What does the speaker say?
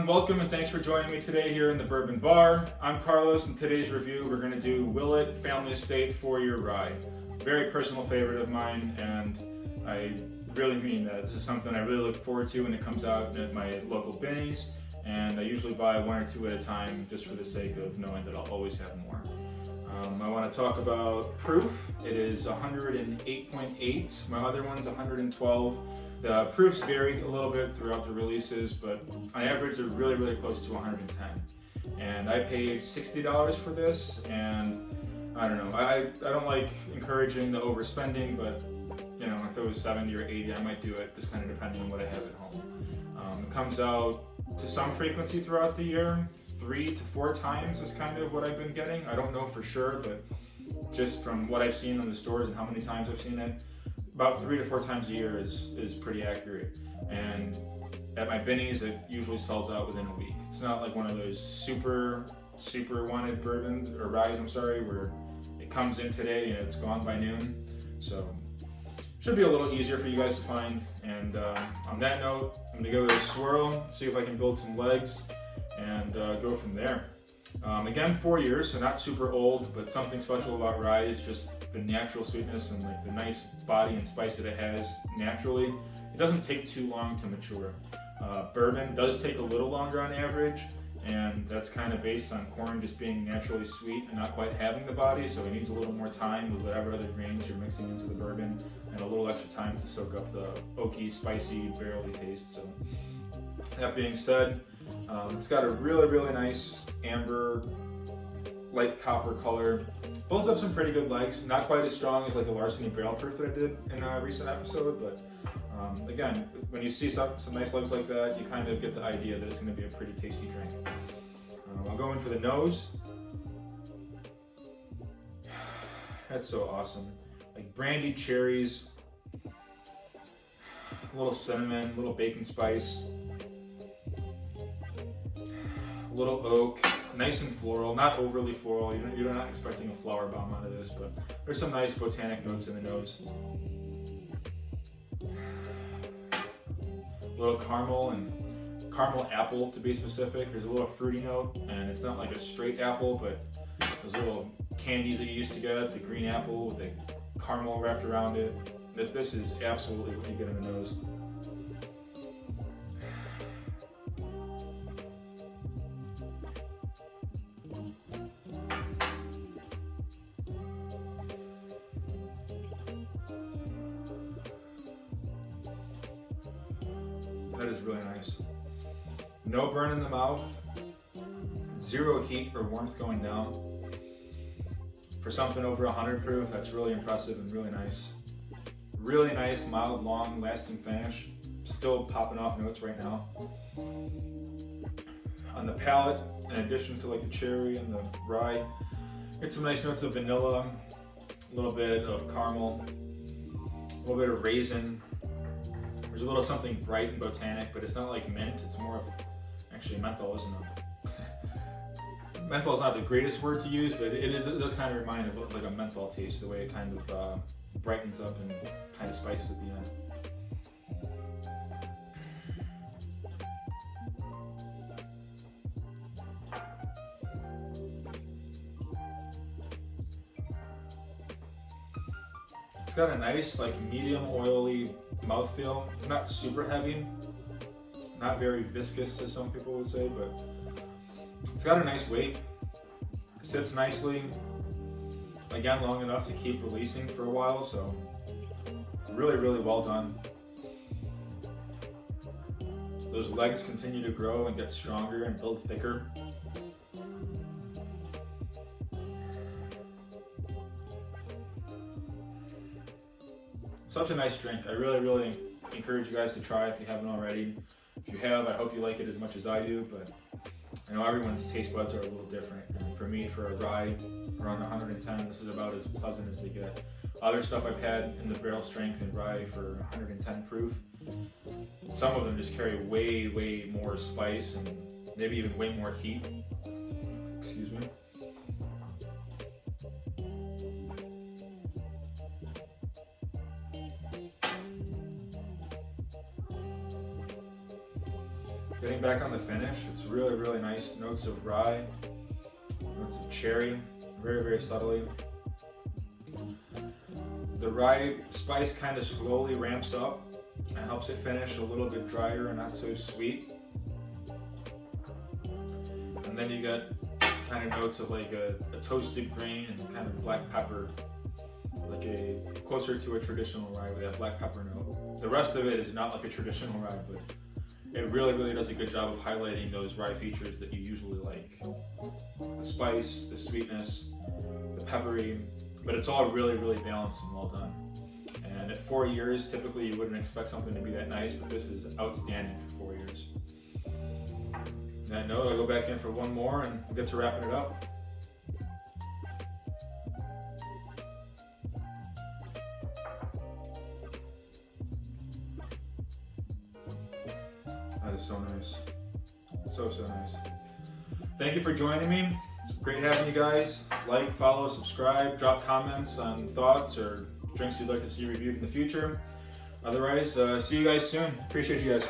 welcome and thanks for joining me today here in the Bourbon Bar. I'm Carlos. In today's review, we're going to do Willett Family Estate 4-Year Rye. Very personal favorite of mine, and I really mean that. This is something I really look forward to when it comes out at my local Binny's, and I usually buy one or two at a time just for the sake of knowing that I'll always have more. I want to talk about proof. It is 108.8. My other one's 112. The proofs vary a little bit throughout the releases, but on average they're really close to 110. And I paid $60 for this, and I don't know. I don't like encouraging the overspending, but you know, if it was 70 or 80, I might do it, just kind of depending on what I have at home. It comes out to some frequency throughout the year. 3 to 4 times is kind of what I've been getting. I don't know for sure, but just from what I've seen in the stores and how many times I've seen it, about 3 to 4 times a year is pretty accurate. And at my Binny's, it usually sells out within a week. It's not like one of those super wanted bourbons or ryes, where it comes in today and it's gone by noon. So should be a little easier for you guys to find. And on that note, I'm gonna go with a swirl, see if I can build some legs, and go from there. Again, 4 years, so not super old, but something special about rye is just the natural sweetness and like the nice body and spice that it has naturally. It doesn't take too long to mature. Bourbon does take a little longer on average, and that's kind of based on corn just being naturally sweet and not quite having the body, so it needs a little more time with whatever other grains you're mixing into the bourbon, and a little extra time to soak up the oaky, spicy, barrely taste. So that being said, it's got a really nice amber, light copper color. Builds up some pretty good legs. Not quite as strong as like the Larceny Barrel Proof that I did in a recent episode, but again, when you see some nice legs like that, you kind of get the idea that it's going to be a pretty tasty drink. I'll go in for the nose. That's so awesome. Like brandied cherries, a little cinnamon, a little bacon spice, little oak, nice and floral, not overly floral. You're not expecting a flower bomb out of this, but there's some nice botanic notes in the nose. A little caramel and caramel apple, to be specific. There's a little fruity note, and it's not like a straight apple, but those little candies that you used to get, the green apple with the caramel wrapped around it. This is absolutely what you get in the nose. That is really nice. No burn in the mouth, zero heat or warmth going down. For something over 100 proof, that's really impressive and really nice. Really nice, mild, long, lasting finish. Still popping off notes right now. On the palate, in addition to like the cherry and the rye, get some nice notes of vanilla, a little bit of caramel, a little bit of raisin. There's a little something bright and botanic, but it's not like mint. It's more of, actually menthol isn't menthol is not the greatest word to use, but it does kind of remind of like a menthol taste, the way it kind of brightens up and kind of spices at the end. It's got a nice like medium oily mouthfeel. It's not super heavy, not very viscous as some people would say, but it's got a nice weight. It sits nicely, again long enough to keep releasing for a while, so really well done. Those legs continue to grow and get stronger and build thicker. Such a nice drink. I really encourage you guys to try if you haven't already. If you have, I hope you like it as much as I do, but I know everyone's taste buds are a little different. And for me, for a rye around 110, this is about as pleasant as they get. Other stuff I've had in the barrel strength and rye for 110 proof, some of them just carry way more spice and maybe even way more heat. Excuse me. Getting back on the finish, it's really, really nice. Notes of rye, notes of cherry, very, very subtly. The rye spice kind of slowly ramps up and helps it finish a little bit drier and not so sweet. And then you get kind of notes of like a toasted grain and kind of black pepper, like a closer to a traditional rye with that black pepper note. The rest of it is not like a traditional rye, but it really, really does a good job of highlighting those rye features that you usually like. The spice, the sweetness, the peppery, but it's all really, really balanced and well done. And at 4 years, typically you wouldn't expect something to be that nice, but this is outstanding for 4 years. On that note, I'll go back in for one more and we'll get to wrapping it up. That is so nice. So, so nice. Thank you for joining me. It's great having you guys. Like, follow, subscribe, drop comments on thoughts or drinks you'd like to see reviewed in the future. Otherwise, see you guys soon. Appreciate you guys.